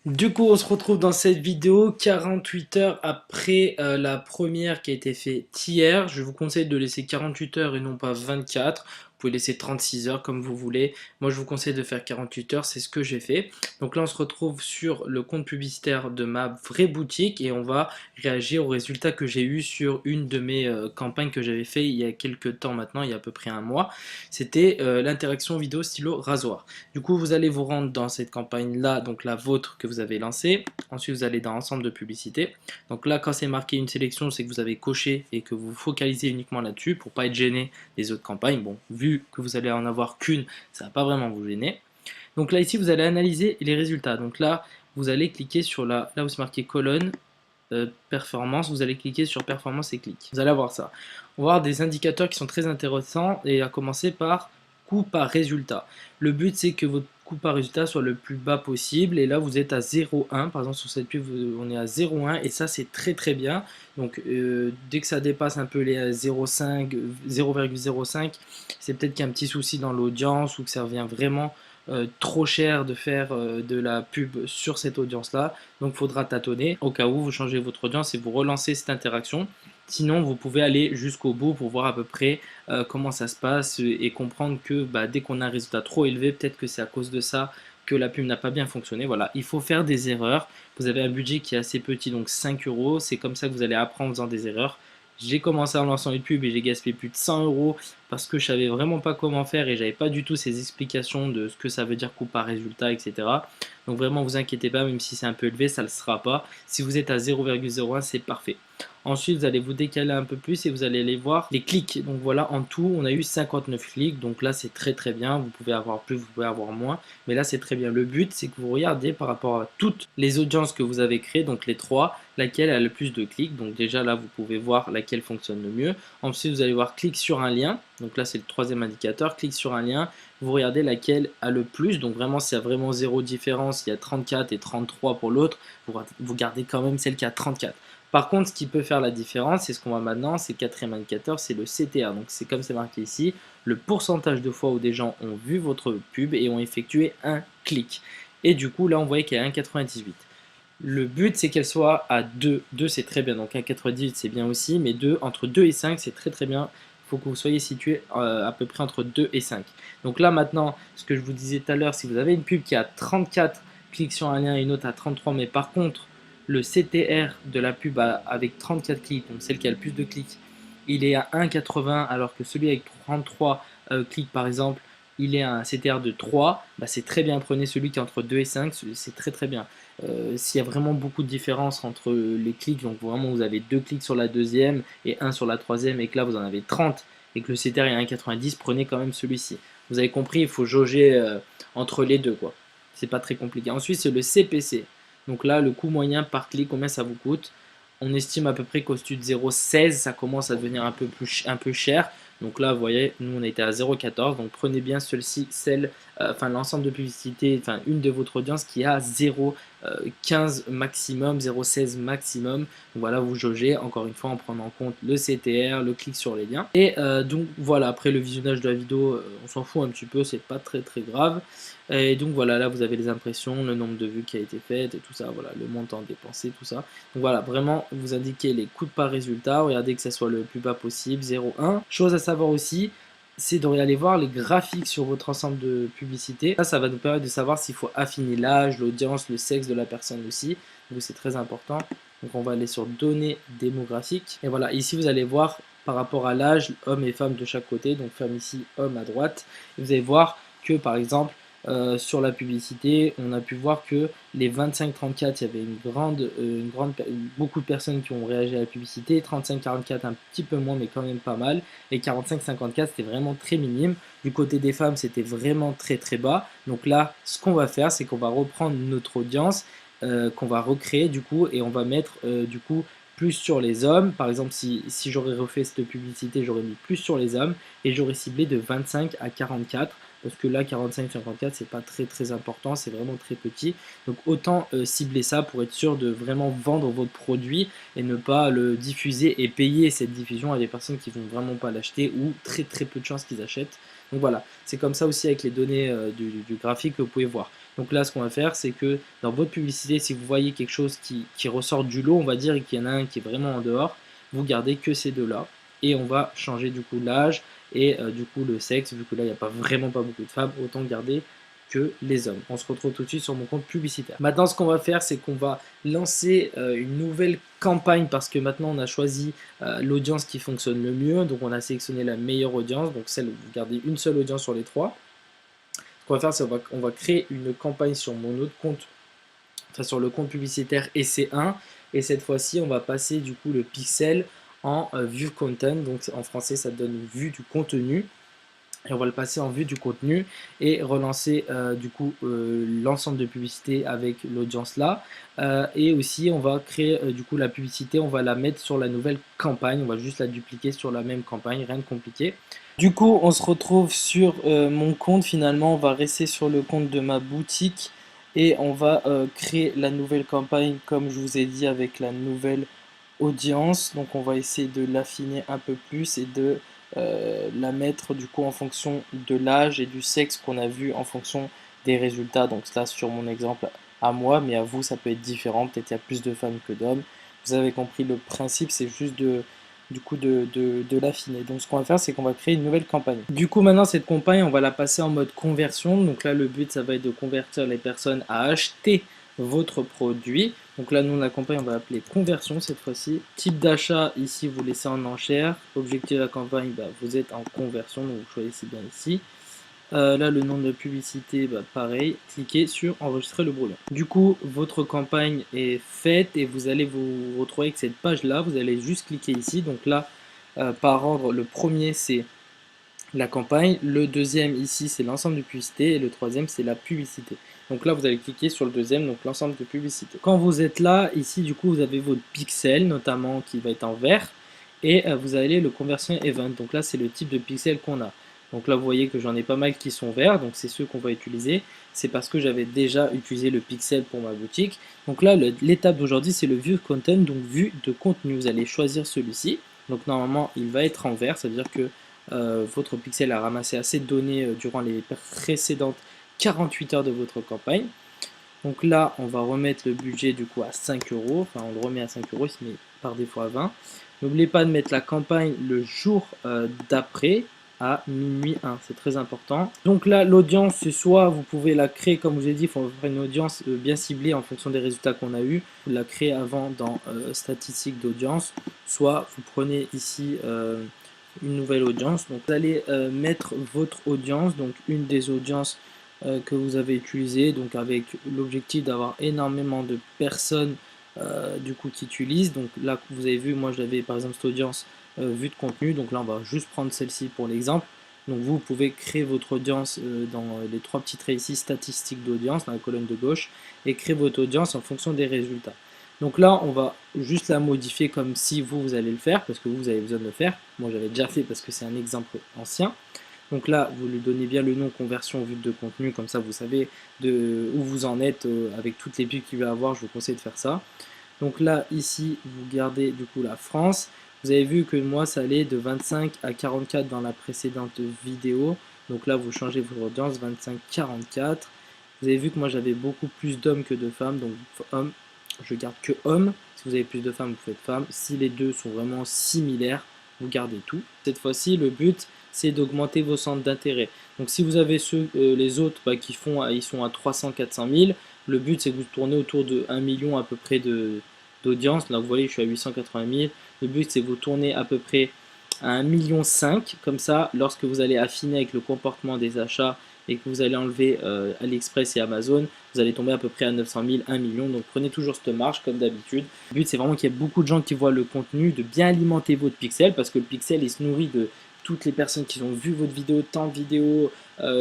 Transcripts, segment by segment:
Du coup, on se retrouve dans cette vidéo 48 heures après la première qui a été faite hier. Je vous conseille de laisser 48 heures et non pas 24. Vous pouvez laisser 36 heures comme vous voulez. Moi, je vous conseille de faire 48 heures, c'est ce que j'ai fait. Donc là, on se retrouve sur le compte publicitaire de ma vraie boutique et on va réagir aux résultats que j'ai eu sur une de mes campagnes que j'avais fait il y a quelques temps maintenant, il y a à peu près un mois. C'était l'interaction vidéo stylo rasoir. Du coup, vous allez vous rendre dans cette campagne-là, donc la vôtre que vous avez lancée. Ensuite, vous allez dans ensemble de publicités. Donc là, quand c'est marqué une sélection, c'est que vous avez coché et que vous vous focalisez uniquement là-dessus pour pas être gêné des autres campagnes. Bon, vu que vous allez en avoir qu'une, ça va pas vraiment vous gêner. Donc là, ici, vous allez analyser les résultats. Donc là, vous allez cliquer sur là où c'est marqué colonne, performance, vous allez cliquer sur performance et clic. Vous allez avoir ça. On va avoir des indicateurs qui sont très intéressants et à commencer par coût par résultat. Le but c'est que votre coût par résultat soit le plus bas possible et là vous êtes à 0,1. Par exemple sur cette pub on est à 0,1 et ça c'est très très bien. Donc dès que ça dépasse un peu les 0,5, 0,05, c'est peut-être qu'il y a un petit souci dans l'audience ou que ça revient vraiment trop cher de faire de la pub sur cette audience là, donc il faudra tâtonner au cas où vous changez votre audience et vous relancez cette interaction. Sinon vous pouvez aller jusqu'au bout pour voir à peu près comment ça se passe et comprendre que dès qu'on a un résultat trop élevé, peut-être que c'est à cause de ça que la pub n'a pas bien fonctionné. Voilà, il faut faire des erreurs. Vous avez un budget qui est assez petit, donc 5 euros. C'est comme ça que vous allez apprendre en faisant des erreurs. J'ai commencé en lançant une pub et j'ai gaspillé plus de 100 euros parce que je savais vraiment pas comment faire et j'avais pas du tout ces explications de ce que ça veut dire coût par résultat, etc. Donc vraiment, vous inquiétez pas, même si c'est un peu élevé, ça ne le sera pas. Si vous êtes à 0,01, c'est parfait. Ensuite, vous allez vous décaler un peu plus et vous allez aller voir les clics. Donc voilà, en tout, on a eu 59 clics. Donc là, c'est très très bien. Vous pouvez avoir plus, vous pouvez avoir moins. Mais là, c'est très bien. Le but, c'est que vous regardez par rapport à toutes les audiences que vous avez créées, donc les trois, laquelle a le plus de clics. Donc déjà là, vous pouvez voir laquelle fonctionne le mieux. Ensuite, vous allez voir clic sur un lien. Donc là, c'est le troisième indicateur. Clic sur un lien. Vous regardez laquelle a le plus. Donc vraiment, s'il y a vraiment zéro différence, il y a 34 et 33 pour l'autre, vous gardez quand même celle qui a 34. Par contre, ce qui peut faire la différence, c'est ce qu'on voit maintenant, c'est le quatrième indicateur, c'est le CTR. Donc c'est comme c'est marqué ici, le pourcentage de fois où des gens ont vu votre pub et ont effectué un clic. Et du coup, là, on voyait qu'il y a 1,98. Le but, c'est qu'elle soit à 2. 2, c'est très bien. Donc 1,98, c'est bien aussi. Mais 2, entre 2 et 5, c'est très très bien. Il faut que vous soyez situé à peu près entre 2 et 5. Donc là, maintenant, ce que je vous disais tout à l'heure, si vous avez une pub qui a 34 clics sur un lien et une autre à 33, mais par contre, le CTR de la pub avec 34 clics, donc celle qui a le plus de clics, il est à 1,80 alors que celui avec 33 clics par exemple, il est à un CTR de 3, c'est très bien. Prenez celui qui est entre 2 et 5, c'est très très bien. S'il y a vraiment beaucoup de différence entre les clics, donc vraiment vous avez 2 clics sur la deuxième et 1 sur la troisième et que là vous en avez 30 et que le CTR est à 1,90, prenez quand même celui-ci. Vous avez compris, il faut jauger entre les deux, quoi. C'est pas très compliqué. Ensuite, c'est le CPC. Donc là, le coût moyen par clic, combien ça vous coûte? On estime à peu près qu'au-dessus de 0,16, ça commence à devenir un peu cher. Donc là, vous voyez, nous on était à 0,14. Donc prenez bien celle-ci, l'ensemble de publicité, enfin une de votre audience qui a 0,15 maximum, 0,16 maximum. Donc voilà, vous jaugez encore une fois en prenant en compte le CTR, le clic sur les liens. Et donc voilà, après le visionnage de la vidéo, on s'en fout un petit peu, c'est pas très très grave. Et donc voilà, là vous avez les impressions, le nombre de vues qui a été fait et tout ça, voilà, le montant dépensé, tout ça. Donc voilà, vraiment vous indiquez les coûts par résultat, regardez que ça soit le plus bas possible, 0,1. Chose à savoir aussi, c'est de aller voir les graphiques sur votre ensemble de publicités. Ça va nous permettre de savoir s'il faut affiner l'âge, l'audience, le sexe de la personne aussi. Donc c'est très important. Donc on va aller sur données démographiques. Et voilà, ici vous allez voir par rapport à l'âge, hommes et femmes de chaque côté. Donc femme ici, homme à droite. Et vous allez voir que par exemple, sur la publicité, on a pu voir que les 25-34, il y avait beaucoup de personnes qui ont réagi à la publicité. 35-44, un petit peu moins, mais quand même pas mal. Et 45-54, c'était vraiment très minime. Du côté des femmes, c'était vraiment très très bas. Donc là, ce qu'on va faire, c'est qu'on va reprendre notre audience, qu'on va recréer du coup, et on va mettre du coup plus sur les hommes. Par exemple, si j'aurais refait cette publicité, j'aurais mis plus sur les hommes et j'aurais ciblé de 25 à 44. parce que là 45-54 c'est pas très important, c'est vraiment très petit. Donc autant cibler ça pour être sûr de vraiment vendre votre produit et ne pas le diffuser et payer cette diffusion à des personnes qui vont vraiment pas l'acheter ou très peu de chances qu'ils achètent. Donc voilà, c'est comme ça aussi avec les données du graphique que vous pouvez voir. Donc là, ce qu'on va faire, c'est que dans votre publicité, si vous voyez quelque chose qui ressort du lot, on va dire, et qu'il y en a un qui est vraiment en dehors, vous gardez que ces deux-là. Et on va changer du coup l'âge et du coup le sexe, vu que là, il n'y a vraiment pas beaucoup de femmes, autant garder que les hommes. On se retrouve tout de suite sur mon compte publicitaire. Maintenant, ce qu'on va faire, c'est qu'on va lancer une nouvelle campagne parce que maintenant, on a choisi l'audience qui fonctionne le mieux. Donc, on a sélectionné la meilleure audience, donc celle où vous gardez une seule audience sur les trois. Ce qu'on va faire, c'est qu'on va créer une campagne sur mon autre compte, enfin sur le compte publicitaire EC1. Et cette fois-ci, on va passer du coup le pixel en view content. Donc en français, ça donne vue du contenu. Et on va le passer en vue du contenu et relancer du coup l'ensemble de publicités avec l'audience là. Et aussi, on va créer du coup la publicité, on va la mettre sur la nouvelle campagne. On va juste la dupliquer sur la même campagne, rien de compliqué. Du coup, on se retrouve sur mon compte. Finalement, on va rester sur le compte de ma boutique et on va créer la nouvelle campagne comme je vous ai dit avec la nouvelle audience. Donc, on va essayer de l'affiner un peu plus et de la mettre du coup en fonction de l'âge et du sexe qu'on a vu en fonction des résultats. Donc, là, sur mon exemple à moi, mais à vous, ça peut être différent. Peut-être il y a plus de femmes que d'hommes. Vous avez compris le principe, c'est juste du coup de l'affiner. Donc ce qu'on va faire, c'est qu'on va créer une nouvelle campagne. Du coup, maintenant, cette campagne, on va la passer en mode conversion. Donc là, le but, ça va être de convertir les personnes à acheter votre produit. Donc là, nous, la campagne, on va appeler conversion cette fois-ci. Type d'achat, ici, vous laissez en enchère. Objectif de la campagne, bah, vous êtes en conversion, donc vous choisissez bien ici. Là, le nom de la publicité, bah, pareil, cliquez sur enregistrer le brouillon. Du coup, votre campagne est faite et vous allez vous retrouver avec cette page-là. Vous allez juste cliquer ici. Donc là, par ordre, le premier, c'est la campagne. Le deuxième, ici, c'est l'ensemble de publicités. Et le troisième, c'est la publicité. Donc là, vous allez cliquer sur le deuxième, donc l'ensemble de publicités. Quand vous êtes là, ici, du coup, vous avez votre pixel, notamment, qui va être en vert. Et vous allez le conversion event. Donc là, c'est le type de pixel qu'on a. Donc là, vous voyez que j'en ai pas mal qui sont verts, donc c'est ceux qu'on va utiliser. C'est parce que j'avais déjà utilisé le pixel pour ma boutique. Donc là, l'étape d'aujourd'hui, c'est le view content, donc vue de contenu. Vous allez choisir celui-ci. Donc normalement, il va être en vert, ça veut dire que votre pixel a ramassé assez de données durant les précédentes 48 heures de votre campagne. Donc là, on va remettre le budget du coup à 5 euros. Enfin, on le remet à 5 euros, il se met par défaut à 20. N'oubliez pas de mettre la campagne le jour d'après à minuit 1, c'est très important. Donc là, l'audience, c'est soit vous pouvez la créer, comme je vous ai dit, il faut faire une audience bien ciblée en fonction des résultats qu'on a eu. Vous la créez avant dans statistiques d'audience, soit vous prenez ici une nouvelle audience. Donc vous allez mettre votre audience, donc une des audiences que vous avez utilisées, donc avec l'objectif d'avoir énormément de personnes du coup qui utilisent. Donc là, vous avez vu, moi j'avais par exemple cette audience vue de contenu. Donc là, on va juste prendre celle-ci pour l'exemple. Donc vous pouvez créer votre audience dans les trois petits traits ici, statistiques d'audience, dans la colonne de gauche, et créer votre audience en fonction des résultats. Donc là, on va juste la modifier comme si vous allez le faire, parce que vous avez besoin de le faire. Moi, j'avais déjà fait parce que c'est un exemple ancien. Donc là, vous lui donnez bien le nom conversion vue de contenu, comme ça vous savez où vous en êtes avec toutes les pubs qu'il va avoir. Je vous conseille de faire ça. Donc là, ici, vous gardez du coup la France. Vous avez vu que moi, ça allait de 25 à 44 dans la précédente vidéo. Donc là, vous changez votre audience, 25-44. Vous avez vu que moi, j'avais beaucoup plus d'hommes que de femmes. Donc, hommes, je garde que hommes. Si vous avez plus de femmes, vous faites femmes. Si les deux sont vraiment similaires, vous gardez tout. Cette fois-ci, le but, c'est d'augmenter vos centres d'intérêt. Donc, si vous avez les autres qui ils sont à 300-400 000, le but, c'est que vous tournez autour de 1 million à peu près d'audience. Là, vous voyez, je suis à 880 000. Le but, c'est que vous tournez à peu près à 1,5 million. Comme ça, lorsque vous allez affiner avec le comportement des achats et que vous allez enlever AliExpress et Amazon, vous allez tomber à peu près à 900 000, 1 million. Donc prenez toujours cette marge comme d'habitude. Le but, c'est vraiment qu'il y ait beaucoup de gens qui voient le contenu, de bien alimenter votre pixel, parce que le pixel, il se nourrit de toutes les personnes qui ont vu votre vidéo, tant de vidéos,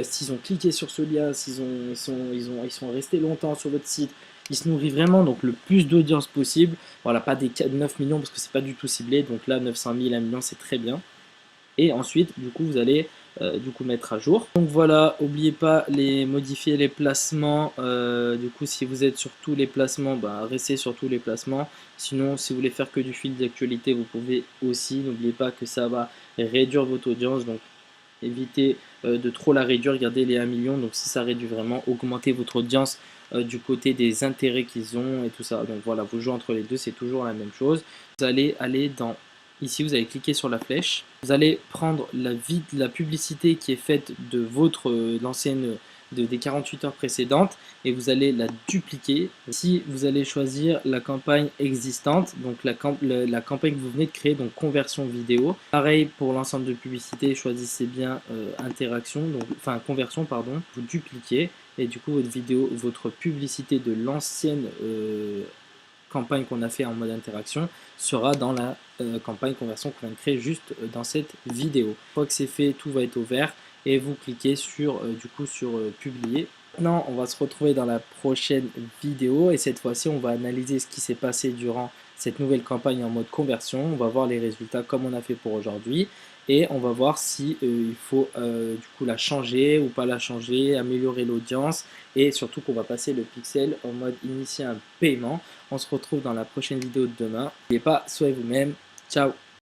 s'ils ont cliqué sur ce lien, ils sont restés longtemps sur votre site. Il se nourrit vraiment, donc le plus d'audience possible. Voilà, pas des 9 millions parce que c'est pas du tout ciblé. Donc là, 900 000, 1 million, c'est très bien. Et ensuite, du coup, vous allez du coup mettre à jour. Donc voilà, n'oubliez pas les modifier les placements. Du coup, si vous êtes sur tous les placements, bah, restez sur tous les placements. Sinon, si vous voulez faire que du fil d'actualité, vous pouvez aussi. N'oubliez pas que ça va réduire votre audience. Donc évitez de trop la réduire, regardez les 1 million, donc si ça réduit vraiment, augmentez votre audience du côté des intérêts qu'ils ont et tout ça. Donc voilà, vous jouez entre les deux, c'est toujours la même chose. Vous allez aller dans, ici vous allez cliquer sur la flèche, vous allez prendre la publicité qui est faite de votre, l'ancienne, des 48 heures précédentes et vous allez la dupliquer. Ici, vous allez choisir la campagne existante, donc la campagne que vous venez de créer, donc conversion vidéo. Pareil pour l'ensemble de publicités, choisissez bien interaction, donc, enfin conversion, pardon. Vous dupliquez et du coup votre vidéo, votre publicité de l'ancienne campagne qu'on a fait en mode interaction sera dans la campagne conversion qu'on vient de créer juste dans cette vidéo. Une fois que c'est fait, tout va être au vert et vous cliquez sur du coup sur publier. Maintenant, on va se retrouver dans la prochaine vidéo et cette fois-ci, on va analyser ce qui s'est passé durant cette nouvelle campagne en mode conversion. On va voir les résultats comme on a fait pour aujourd'hui et on va voir si il faut du coup la changer ou pas la changer, améliorer l'audience et surtout qu'on va passer le pixel en mode initier un paiement. On se retrouve dans la prochaine vidéo de demain. N'oubliez pas, soyez vous-même. Ciao!